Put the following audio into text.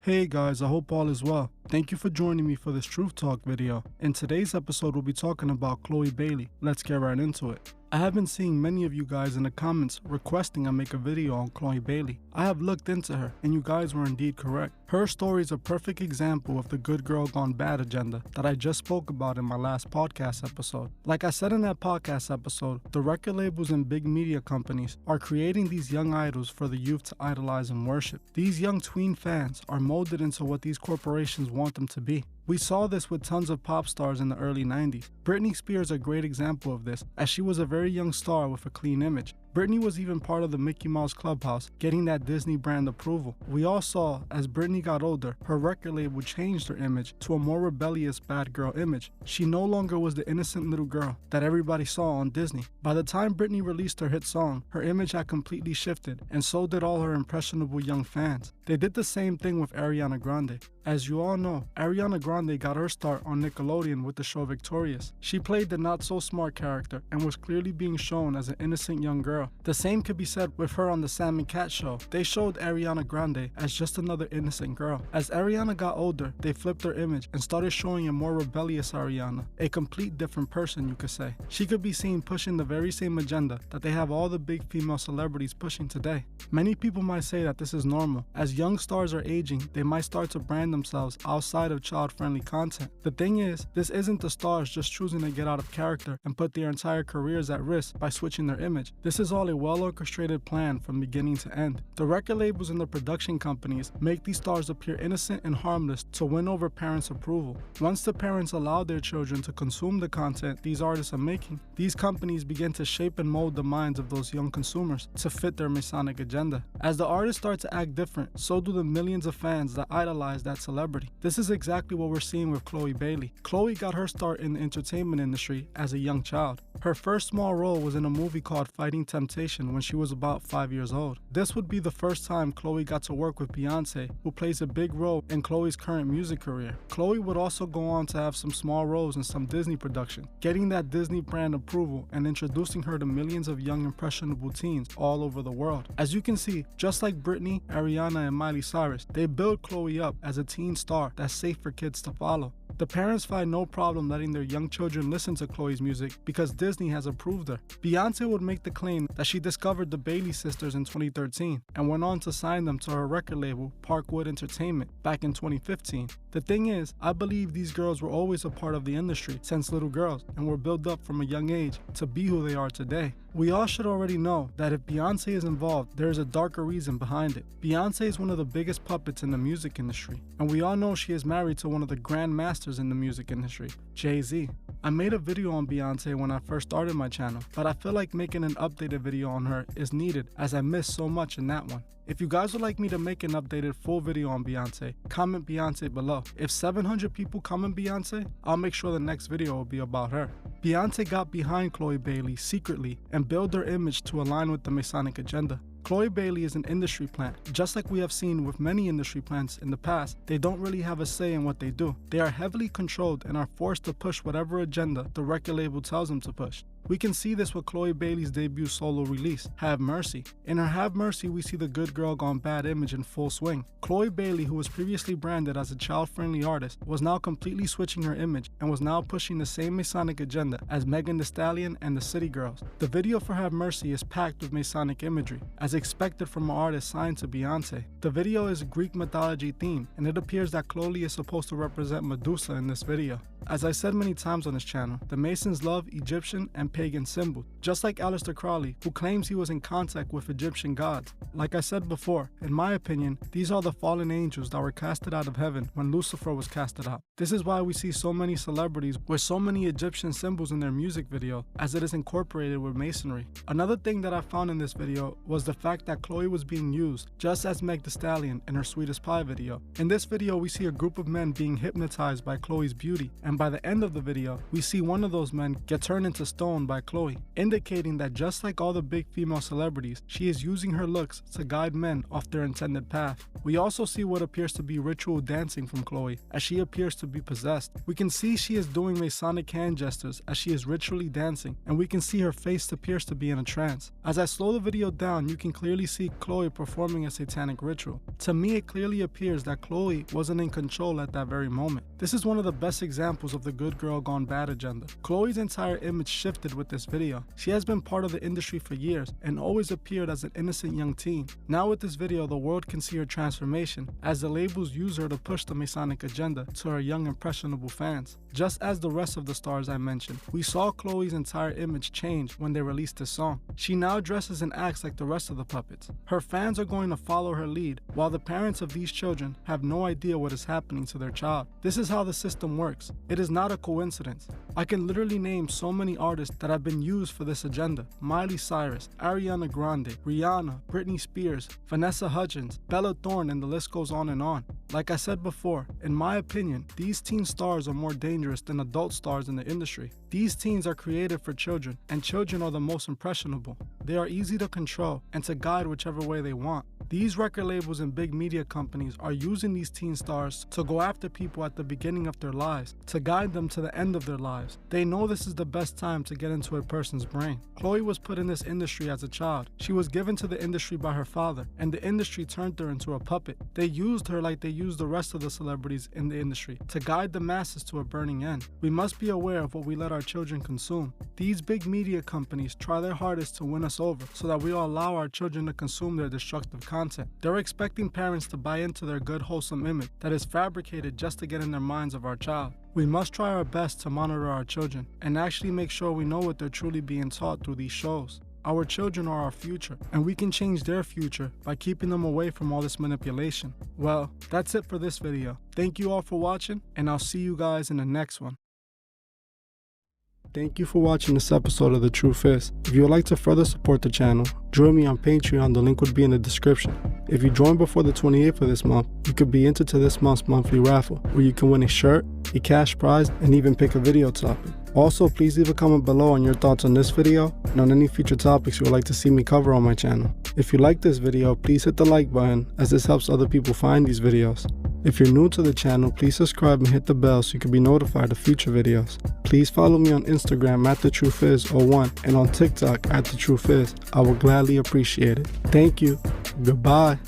Hey guys, I hope all is well. Thank you for joining me for this Truth Talk video. In today's episode, we'll be talking about Chloe Bailey. Let's get right into it. I have been seeing many of you guys in the comments requesting I make a video on Chloe Bailey. I have looked into her, and you guys were indeed correct. Her story is a perfect example of the good girl gone bad agenda that I just spoke about in my last podcast episode. Like I said in that podcast episode, the record labels and big media companies are creating these young idols for the youth to idolize and worship. These young tween fans are molded into what these corporations want them to be. We saw this with tons of pop stars in the early 90s. Britney Spears is a great example of this, as she was a very young star with a clean image. Britney was even part of the Mickey Mouse Clubhouse, getting that Disney brand approval. We all saw, as Britney got older, her record label changed her image to a more rebellious bad girl image. She no longer was the innocent little girl that everybody saw on Disney. By the time Britney released her hit song, her image had completely shifted, and so did all her impressionable young fans. They did the same thing with Ariana Grande. As you all know, Ariana Grande got her start on Nickelodeon with the show Victorious. She played the not-so-smart character and was clearly being shown as an innocent young girl. The same could be said with her on the Sam and Cat show. They showed Ariana Grande as just another innocent girl. As Ariana got older, they flipped her image and started showing a more rebellious Ariana, a complete different person, you could say. She could be seen pushing the very same agenda that they have all the big female celebrities pushing today. Many people might say that this is normal. As young stars are aging, they might start to brand themselves outside of child-friendly content. The thing is, this isn't the stars just choosing to get out of character and put their entire careers at risk by switching their image. This is all a well-orchestrated plan from beginning to end. The record labels and the production companies make these stars appear innocent and harmless to win over parents' approval. Once the parents allow their children to consume the content these artists are making, these companies begin to shape and mold the minds of those young consumers to fit their Masonic agenda. As the artists start to act different, so do the millions of fans that idolize that celebrity. This is exactly what we're seeing with Chloe Bailey. Chloe got her start in the entertainment industry as a young child. Her first small role was in a movie called Fighting Temptation when she was about 5 years old. This would be the first time Chloe got to work with Beyonce, who plays a big role in Chloe's current music career. Chloe would also go on to have some small roles in some Disney production, getting that Disney brand approval and introducing her to millions of young impressionable teens all over the world. As you can see, just like Britney, Ariana, and Miley Cyrus, they build Chloe up as a teen star that's safe for kids to follow. The parents find no problem letting their young children listen to Chloe's music because Disney has approved her. Beyonce would make the claim that she discovered the Bailey sisters in 2013 and went on to sign them to her record label, Parkwood Entertainment, back in 2015. The thing is, I believe these girls were always a part of the industry since little girls and were built up from a young age to be who they are today. We all should already know that if Beyonce is involved, there is a darker reason behind it. Beyonce is one of the biggest puppets in the music industry, and we all know she is married to one of the grand masters in the music industry, Jay-Z. I made a video on Beyonce when I first started my channel, but I feel like making an updated video on her is needed as I missed so much in that one. If you guys would like me to make an updated full video on Beyonce, comment Beyonce below. If 700 people comment Beyonce, I'll make sure the next video will be about her. Beyonce got behind Chloe Bailey secretly and built her image to align with the Masonic agenda. Chloe Bailey is an industry plant. Just like we have seen with many industry plants in the past, they don't really have a say in what they do. They are heavily controlled and are forced to push whatever agenda the record label tells them to push. We can see this with Chloe Bailey's debut solo release, Have Mercy. In her Have Mercy, we see the good girl gone bad image in full swing. Chloe Bailey, who was previously branded as a child-friendly artist, was now completely switching her image and was now pushing the same Masonic agenda as Megan Thee Stallion and the City Girls. The video for Have Mercy is packed with Masonic imagery, as expected from an artist signed to Beyonce. The video is Greek mythology themed, and it appears that Chloe is supposed to represent Medusa in this video. As I said many times on this channel, the Masons love Egyptian and pagan symbols, just like Aleister Crowley, who claims he was in contact with Egyptian gods. Like I said before, in my opinion, these are the fallen angels that were casted out of heaven when Lucifer was casted out. This is why we see so many celebrities with so many Egyptian symbols in their music video, as it is incorporated with masonry. Another thing that I found in this video was the fact that Chloe was being used just as Meg Thee Stallion in her Sweetest Pie video. In this video, we see a group of men being hypnotized by Chloe's beauty, and by the end of the video, we see one of those men get turned into stone by Khloe, indicating that just like all the big female celebrities, she is using her looks to guide men off their intended path. We also see what appears to be ritual dancing from Khloe, as she appears to be possessed. We can see she is doing Masonic hand gestures as she is ritually dancing, and we can see her face appears to be in a trance. As I slow the video down, you can clearly see Khloe performing a satanic ritual. To me, it clearly appears that Khloe wasn't in control at that very moment. This is one of the best examples of the good girl gone bad agenda. Khloe's entire image shifted with this video. She has been part of the industry for years and always appeared as an innocent young teen. Now with this video, the world can see her transformation as the labels use her to push the Masonic agenda to her young impressionable fans. Just as the rest of the stars I mentioned, we saw Khloe's entire image change when they released this song. She now dresses and acts like the rest of the puppets. Her fans are going to follow her lead, while the parents of these children have no idea what is happening to their child. This is how the system works. It is not a coincidence. I can literally name so many artists that have been used for this agenda. Miley Cyrus, Ariana Grande, Rihanna, Britney Spears, Vanessa Hudgens, Bella Thorne, and the list goes on and on. Like I said before, in my opinion, these teen stars are more dangerous than adult stars in the industry. These teens are created for children, and children are the most impressionable. They are easy to control and to guide whichever way they want. These record labels and big media companies are using these teen stars to go after people at the beginning of their lives, to guide them to the end of their lives. They know this is the best time to get into a person's brain. Khloe was put in this industry as a child. She was given to the industry by her father, and the industry turned her into a puppet. They used her like they used the rest of the celebrities in the industry, to guide the masses to a burning end. We must be aware of what we let our children consume. These big media companies try their hardest to win us over so that we all allow our children to consume their destructive content. They're expecting parents to buy into their good, wholesome image that is fabricated just to get in their minds of our child. We must try our best to monitor our children and actually make sure we know what they're truly being taught through these shows. Our children are our future, and we can change their future by keeping them away from all this manipulation. Well, that's it for this video. Thank you all for watching, and I'll see you guys in the next one. Thank you for watching this episode of The Truth Is. If you would like to further support the channel, join me on Patreon, the link would be in the description. If you join before the 28th of this month, you could be entered to this month's monthly raffle, where you can win a shirt, a cash prize, and even pick a video topic. Also, please leave a comment below on your thoughts on this video and on any future topics you would like to see me cover on my channel. If you like this video, please hit the like button, as this helps other people find these videos. If you're new to the channel, please subscribe and hit the bell so you can be notified of future videos. Please follow me on Instagram at TheTruthIs01 and on TikTok at TheTruthIs. I will gladly appreciate it. Thank you. Goodbye.